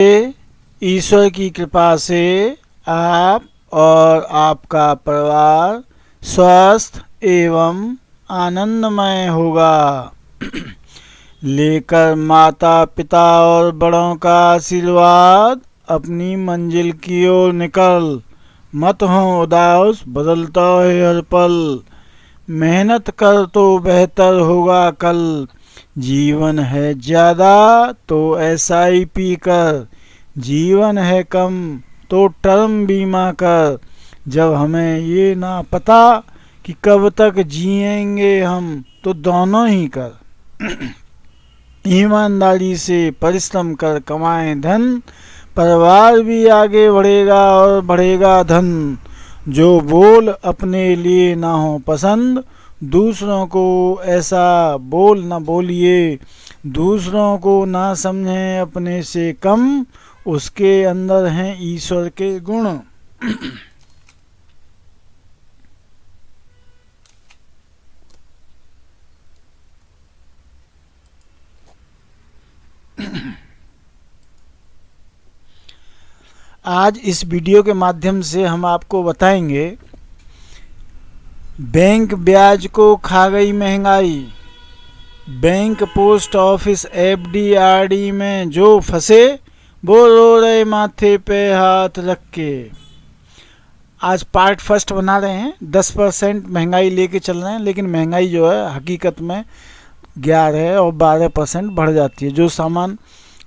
ईश्वर की कृपा से आप और आपका परिवार स्वस्थ एवं आनंदमय होगा। लेकर माता पिता और बड़ों का आशीर्वाद अपनी मंजिल की ओर निकल। मत हो उदास, बदलता है हर पल। मेहनत कर तो बेहतर होगा कल। जीवन है ज़्यादा तो SIP कर। जीवन है कम तो टर्म बीमा कर। जब हमें ये ना पता कि कब तक जिएंगे हम, तो दोनों ही कर। ईमानदारी से परिश्रम कर कमाएं धन, परिवार भी आगे बढ़ेगा और बढ़ेगा धन। जो बोल अपने लिए ना हो पसंद, दूसरों को ऐसा बोल ना बोलिए। दूसरों को ना समझें अपने से कम, उसके अंदर हैं ईश्वर के गुण। आज इस वीडियो के माध्यम से हम आपको बताएंगे, बैंक ब्याज को खा गई महंगाई। Bank, post office, FD RD में जो फंसे वो रो रहे माथे पे हाथ रख के। आज पार्ट फर्स्ट बना रहे हैं। 10% महंगाई लेके चल रहे हैं, लेकिन महंगाई जो है हकीकत में 11 और 12% बढ़ जाती है। जो सामान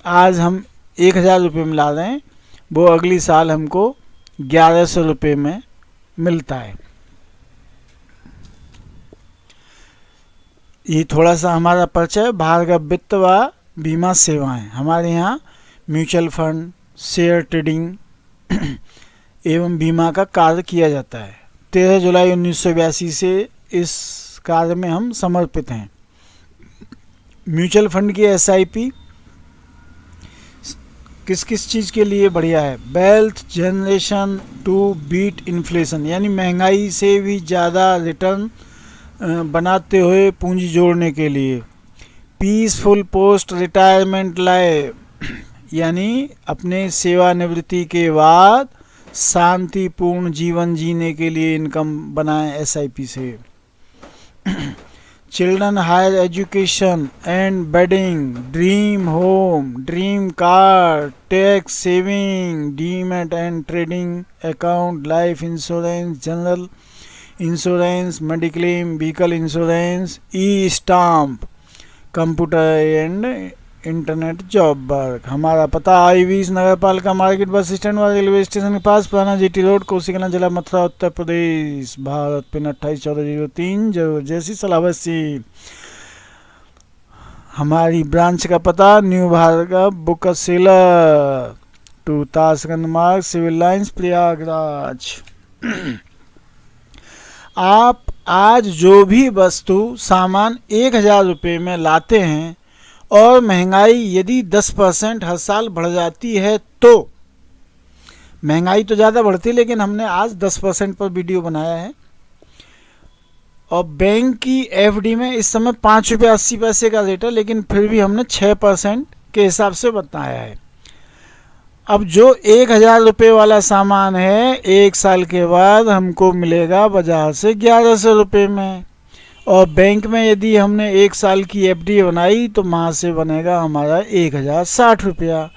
आज हम 1000 रुपये में ला रहे हैं, वो अगली साल हमको 1100 रुपये में मिलता है। ये थोड़ा सा हमारा परिचय। भार्गव वित्त व बीमा सेवाएं। हमारे यहाँ म्यूचुअल फंड, शेयर ट्रेडिंग एवं बीमा का कार्य किया जाता है। 13 जुलाई 1982 से इस कार्य में हम समर्पित हैं। म्यूचुअल फंड की SIP किस किस चीज़ के लिए बढ़िया है? Wealth generation to beat inflation, यानी महंगाई से भी ज़्यादा रिटर्न बनाते हुए पूंजी जोड़ने के लिए। पीसफुल पोस्ट रिटायरमेंट लाइफ, यानी अपने सेवानिवृत्ति के बाद शांतिपूर्ण जीवन जीने के लिए इनकम बनाएं SIP से। Children higher education and wedding, dream home, dream car, tax saving, demat and trading account, life insurance, general insurance, mediclaim, vehicle insurance, E-स्टाम्प, computer and internet job work. हमारा पता I20 नगर पालिका मार्केट, बस स्टैंड व railway station के पास, पुराना GT road, Kosikalan जिला, Mathura, Uttar Pradesh, Bharat. Pin 281403 जैसी सलाहसी। हमारी ब्रांच का पता न्यू भार्गव बुक सेलर, 2 ताशगंज मार्ग, सिविल लाइंस, प्रयागराज। आप आज जो भी वस्तु सामान 1000 रुपये में लाते हैं और महंगाई यदि 10% हर साल बढ़ जाती है, तो महंगाई तो ज़्यादा बढ़ती है, लेकिन हमने आज 10% पर वीडियो बनाया है। और बैंक की FD में इस समय 5 रुपये 80 पैसे का रेट है, लेकिन फिर भी हमने 6% के हिसाब से बताया है। अब जो 1000 रुपये वाला सामान है, 1 साल के बाद हमको मिलेगा बाजार से 1100 रुपये में। और बैंक में यदि हमने 1 साल की FD बनाई तो वहाँ से बनेगा हमारा 1060 रुपया।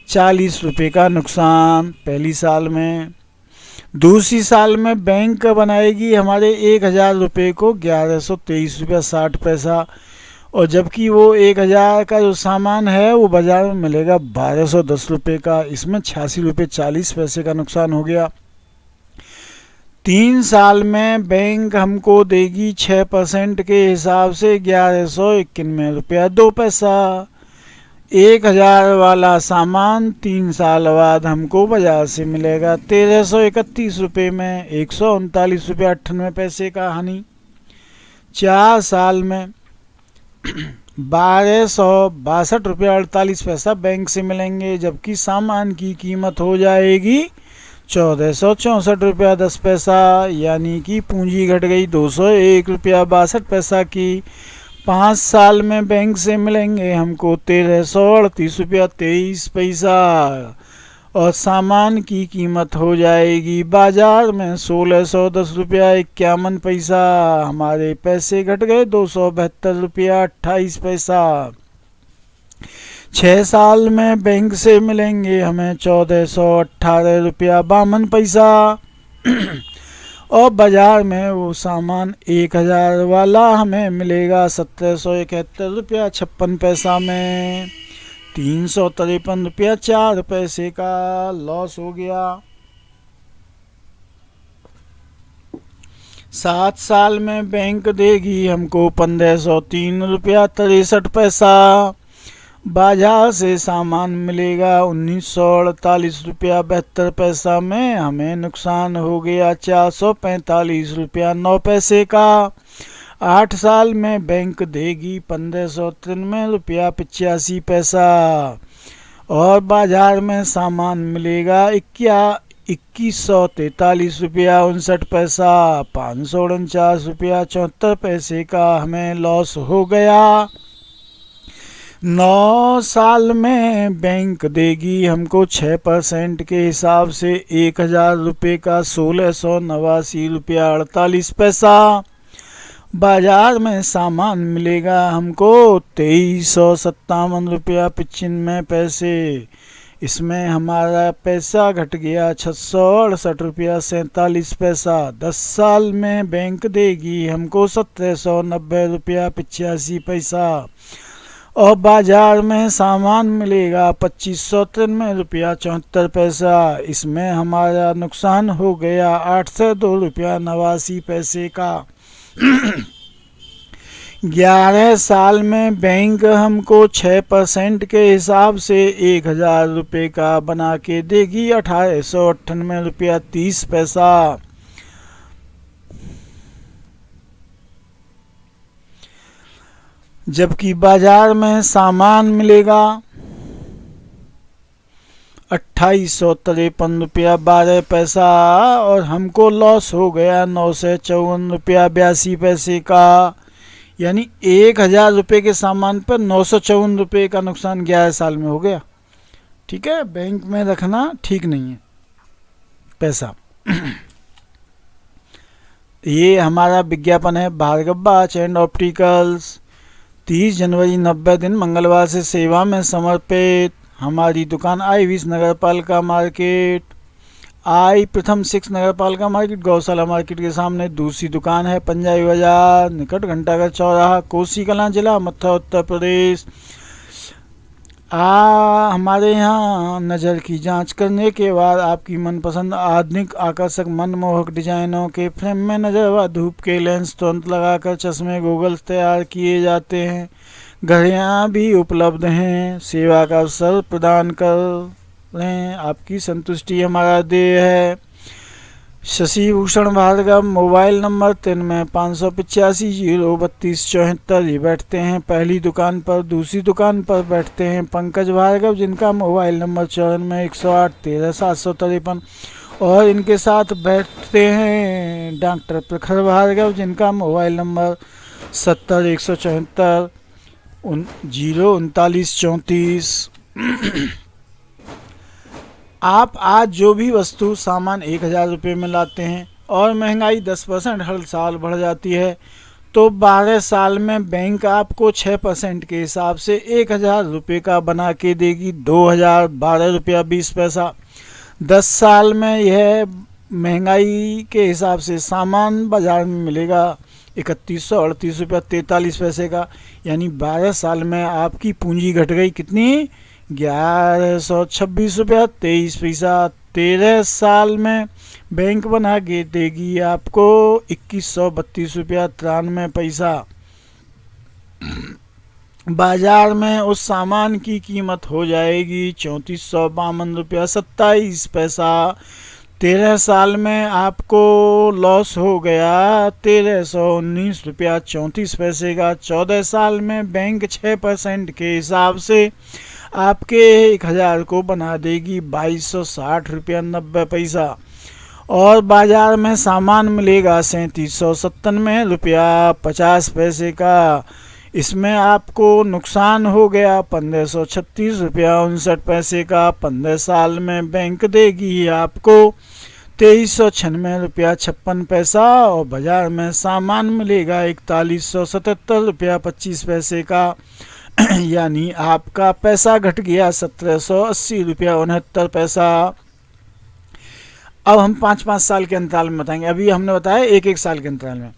40 रुपये का नुकसान पहली साल में। दूसरी साल में बैंक बनाएगी हमारे 1000 रुपये को 1123 रुपया 60 पैसा, और जबकि वो 1000 का जो सामान है वो बाज़ार में मिलेगा 1210 रुपये का। इसमें 86 रुपये 40 पैसे का नुकसान हो गया। 3 साल में बैंक हमको देगी 6% के हिसाब से 1191 रुपया 2 पैसा। 1000 वाला सामान 3 साल बाद हमको बाजार से मिलेगा 1331 रुपये में, 139 रुपया 98 पैसे का हानि। 4 साल में 1262 रुपया 48 पैसा बैंक से मिलेंगे, जबकि सामान की कीमत हो जाएगी 1464 रुपया 10 पैसा, यानी कि पूंजी घट गई 201 रुपया 62 पैसा की। 5 साल में बैंक से मिलेंगे हमको 1338 रुपया 23 पैसा और सामान की कीमत हो जाएगी बाजार में 1610 रुपया 51 पैसा। हमारे पैसे घट गए 272 रुपया 28 पैसा। 6 साल में बैंक से मिलेंगे हमें 1418 रुपया 52 पैसा और बाजार में वो सामान 1000 वाला हमें मिलेगा 1771 रुपया 56 पैसा में। 353 रुपया 4 पैसे का लॉस हो गया। 7 साल में बैंक देगी हमको 1503 रुपया 63 पैसा। बाजार से सामान मिलेगा 1948 रुपया 72 पैसा में। हमें नुकसान हो गया 445 रुपया 9 पैसे का। 8 साल में बैंक देगी 1593 रुपया 85 पैसा और बाजार में सामान मिलेगा 2143 रुपया 59 पैसा। 549 रुपया 74 पैसे का हमें लॉस हो गया। 9 साल में बैंक देगी हमको 6% के हिसाब से 1000 रुपये का 1689 रुपया 48 पैसा। बाजार में सामान मिलेगा हमको 2357 रुपया 95 पैसे। इसमें हमारा पैसा घट गया 668 रुपया 47 पैसा। 10 साल में बैंक देगी हमको 1790 रुपया 85 पैसा और बाजार में सामान मिलेगा 2593 रुपया 74 पैसा। इसमें हमारा नुकसान हो गया 802 रुपया 89 पैसे का। 11 साल में बैंक हमको 6% के हिसाब से 1000 रुपये का बना के देगी 1898 रुपया 30 पैसा। जबकि बाजार में सामान मिलेगा 2853 रुपया 12 पैसा और हमको लॉस हो गया 954 रुपया 82 पैसे का। यानी 1000 रुपये के सामान पर 954 रुपये का नुकसान 11 साल में हो गया। ठीक है, बैंक में रखना ठीक नहीं है पैसा। ये हमारा विज्ञापन है भार्गव वॉच एंड ऑप्टिकल्स। 30 जनवरी 90 दिन मंगलवार से सेवा में समर्पित। हमारी दुकान आई 20 नगर पालिका मार्केट, आई प्रथम 6 नगर पालिका मार्केट, गौशाला मार्केट के सामने। दूसरी दुकान है पंजाबी बाजार निकट घंटाघर चौराहा, कोसी कलां, जिला मथुरा, उत्तर प्रदेश। हमारे यहाँ नज़र की जांच करने के बाद आपकी मनपसंद आधुनिक आकर्षक मनमोहक डिजाइनों के फ्रेम में नज़र व धूप के लेंस तुरंत लगाकर चश्मे गोगल्स तैयार किए जाते हैं। घड़ियाँ भी उपलब्ध हैं। सेवा का अवसर प्रदान कर लें, आपकी संतुष्टि हमारा ध्येय है। Shashi Bhushan Bhargav, mobile number 9358503274। ये बैठते हैं पहली दुकान पर। दूसरी दुकान पर बैठते हैं पंकज भार्गव, जिनका मोबाइल नंबर 94 और इनके साथ बैठते हैं डॉक्टर प्रखर भार्गव, जिनका मोबाइल नंबर 70 174 039 34। आप आज जो भी वस्तु सामान 1000 रुपये में लाते हैं और महंगाई 10% हर साल बढ़ जाती है, तो 12 साल में बैंक आपको 6% के हिसाब से 1000 रुपये का बना के देगी 2012 रुपया 20 पैसा। 10 साल में यह महंगाई के हिसाब से सामान बाजार में मिलेगा 3138 रुपया 43 पैसे का। यानी 12 साल में आपकी पूंजी घट गई कितनी? 1126 रुपया 23 पैसा। 13 साल में बैंक बना के देगी आपको 2132 रुपया 93 पैसा। बाजार में उस सामान की कीमत हो जाएगी 3452 रुपया 27 पैसा। 13 साल में आपको लॉस हो गया 1319 रुपया 34 पैसे का। 14 साल में बैंक 6% के हिसाब से आपके 1000 को बना देगी 2260 रुपया 90 पैसा और बाजार में सामान मिलेगा 3797 रुपया 50 पैसे का। इसमें आपको नुकसान हो गया 1536 रुपया 59 पैसे का। 15 साल में बैंक देगी आपको 2396 रुपया 56 पैसा और बाजार में सामान मिलेगा 4177 रुपया 25 पैसे का। यानी आपका पैसा घट गया 1780 रुपया 69 पैसा। अब हम 5-5 साल के अंतराल में बताएंगे। अभी हमने बताया 1-1 साल के अंतराल में।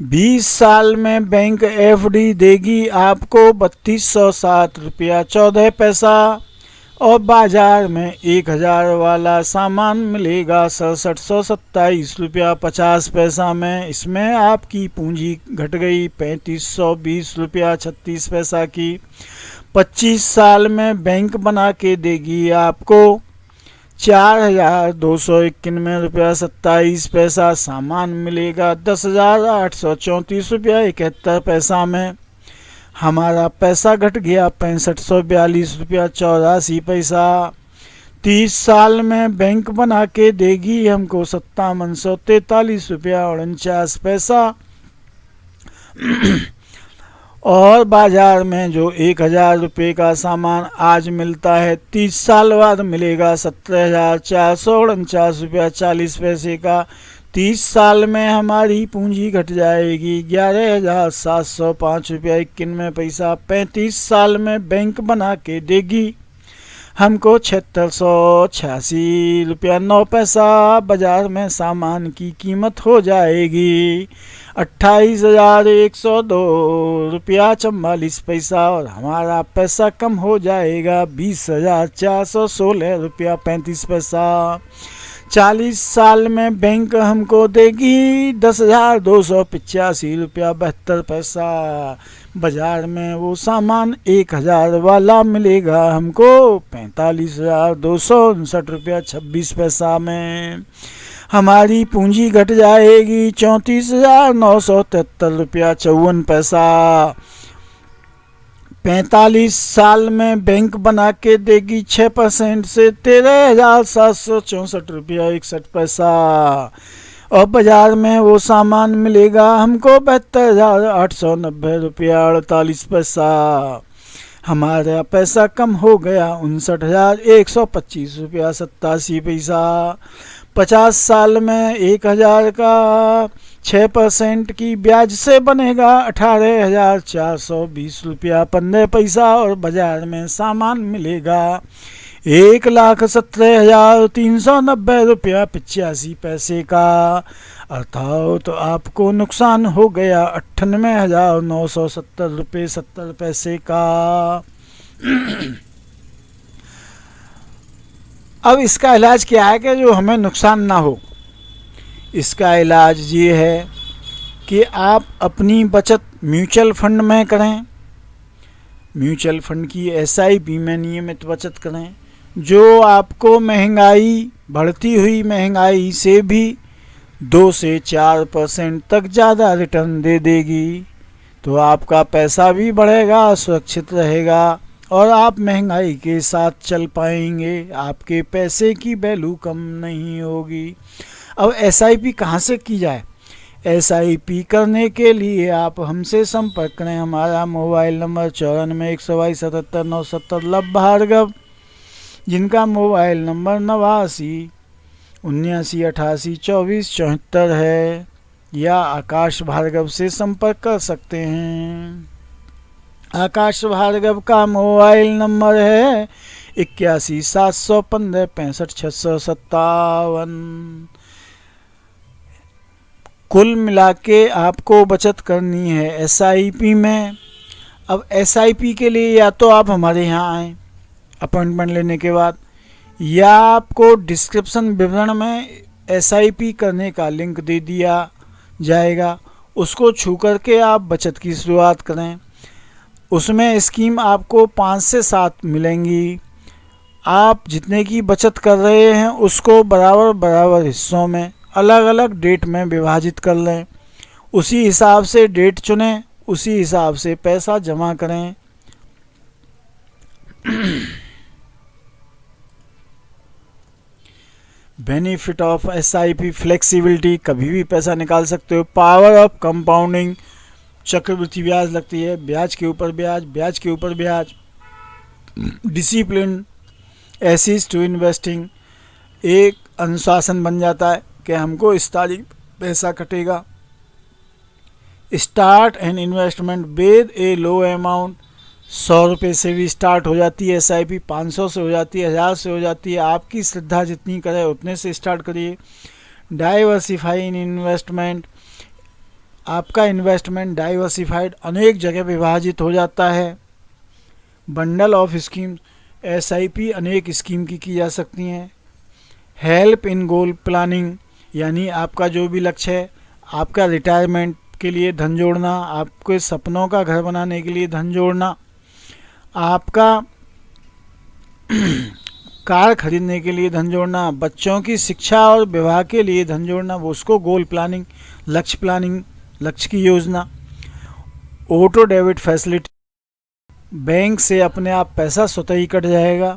20 साल में बैंक एफडी देगी आपको 3207 रुपया 14 पैसा और बाजार में 1000 वाला सामान मिलेगा 6727 रुपया 50 पैसा में। इसमें आपकी पूंजी घट गई 3520 रुपया 36 पैसा की। 25 साल में बैंक बना के देगी आपको 4291 रुपया 27 पैसा। सामान मिलेगा 10,834 रुपया 71 पैसा में। हमारा पैसा घट गया 6542 रुपया 84 पैसा। 30 साल में बैंक बना के देगी हमको 5743 रुपया 49 पैसा और बाजार में जो 1000 रुपये का सामान आज मिलता है 30 साल बाद मिलेगा 17,449 रुपया 40 पैसे का। 30 साल में हमारी पूंजी घट जाएगी 11,705 रुपया 91 पैसा। 35 साल में बैंक बना के देगी हमको 7686 रुपया 9 पैसा। बाजार में सामान की कीमत हो जाएगी 28,102 रुपया 44 पैसा और हमारा पैसा कम हो जाएगा 20,416 रुपया 35 पैसा। 40 साल में बैंक हमको देगी 10,285 रुपया 72 पैसा। बाजार में वो सामान 1000 वाला मिलेगा हमको 45,259 रुपया 26 पैसा में। हमारी पूंजी घट जाएगी 34,973 रुपया 54 पैसा। 45 साल में बैंक बना के देगी 6% से 13,764 रुपया 61 पैसा और बाजार में वो सामान मिलेगा हमको 72,890 रुपया 48 पैसा। हमारा पैसा कम हो गया 59,125 रुपया 87 पैसा। 50 साल में 1000 का 6% की ब्याज से बनेगा 18,420 रुपया 15 पैसा और बाजार में सामान मिलेगा 1,17,390 रुपया 85 पैसे का। अर्थात तो आपको नुकसान हो गया 98,970 रुपये 70 पैसे का। अब इसका इलाज क्या है कि जो हमें नुकसान ना हो। इसका इलाज ये है कि आप अपनी बचत म्यूचुअल फंड में करें। म्यूचुअल फंड की SIP में नियमित बचत करें जो आपको महंगाई बढ़ती हुई महंगाई से भी 2 से 4% तक ज़्यादा रिटर्न दे देगी। तो आपका पैसा भी बढ़ेगा, सुरक्षित रहेगा और आप महंगाई के साथ चल पाएंगे। आपके पैसे की वैल्यू कम नहीं होगी। अब SIP कहाँ से की जाए? SIP करने के लिए आप हमसे संपर्क करें। हमारा मोबाइल नंबर 94 122 77 970 भार्गव, जिनका मोबाइल नंबर 89 79 88 24 74 है, या आकाश भार्गव से संपर्क कर सकते हैं। आकाश भार्गव का मोबाइल नंबर है 81 715 65 657। कुल मिला के आपको बचत करनी है SIP में। अब SIP के लिए या तो आप हमारे यहाँ आएँ अपॉइंटमेंट लेने के बाद, या आपको डिस्क्रिप्शन विवरण में SIP करने का लिंक दे दिया जाएगा, उसको छू करके आप बचत की शुरुआत करें। उसमें स्कीम आपको 5 से 7 मिलेंगी। आप जितने की बचत कर रहे हैं उसको बराबर बराबर हिस्सों में अलग अलग डेट में विभाजित कर लें। उसी हिसाब से डेट चुनें, उसी हिसाब से पैसा जमा करें। बेनिफिट ऑफ SIP फ्लेक्सिबिलिटी, कभी भी पैसा निकाल सकते हो। पावर ऑफ कंपाउंडिंग, चक्रवृद्धि ब्याज लगती है, ब्याज के ऊपर ब्याज, ब्याज के ऊपर ब्याज। डिसिप्लिन एसिस्ट टू इन्वेस्टिंग, एक अनुशासन बन जाता है कि हमको इस तारीख पैसा कटेगा। Start an investment with A low amount, 100 रुपये से भी स्टार्ट हो जाती है SIP, 500 से हो जाती है, 1000 से हो जाती है, आपकी श्रद्धा जितनी करे उतने से स्टार्ट करिए। डाइवर्सिफाई इन इन्वेस्टमेंट, आपका इन्वेस्टमेंट डाइवर्सिफाइड अनेक जगह विभाजित हो जाता है। बंडल ऑफ स्कीम, SIP अनेक स्कीम की जा सकती हैं। हेल्प इन गोल प्लानिंग, यानी आपका जो भी लक्ष्य है, आपका रिटायरमेंट के लिए धन जोड़ना, आपके सपनों का घर बनाने के लिए धन जोड़ना, आपका कार खरीदने के लिए धन जोड़ना, बच्चों की शिक्षा और विवाह के लिए धन जोड़ना, वो उसको गोल प्लानिंग, लक्ष्य की योजना। ऑटो डेबिट फैसिलिटी, बैंक से अपने आप पैसा स्वतः ही कट जाएगा।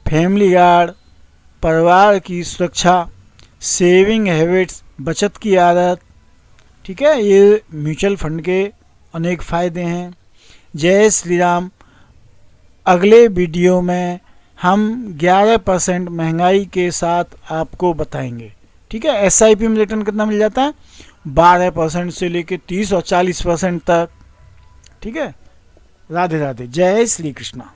फैमिली गार्ड, परिवार की सुरक्षा। सेविंग हैबिट्स, बचत की आदत। ठीक है, ये म्यूचुअल फंड के अनेक फ़ायदे हैं। जय श्री राम। अगले वीडियो में हम 11% महंगाई के साथ आपको बताएंगे। ठीक है, SIP में रिटर्न कितना मिल जाता है, 12% से लेकर 30 और 40% तक। ठीक है, राधे राधे, जय श्री कृष्णा।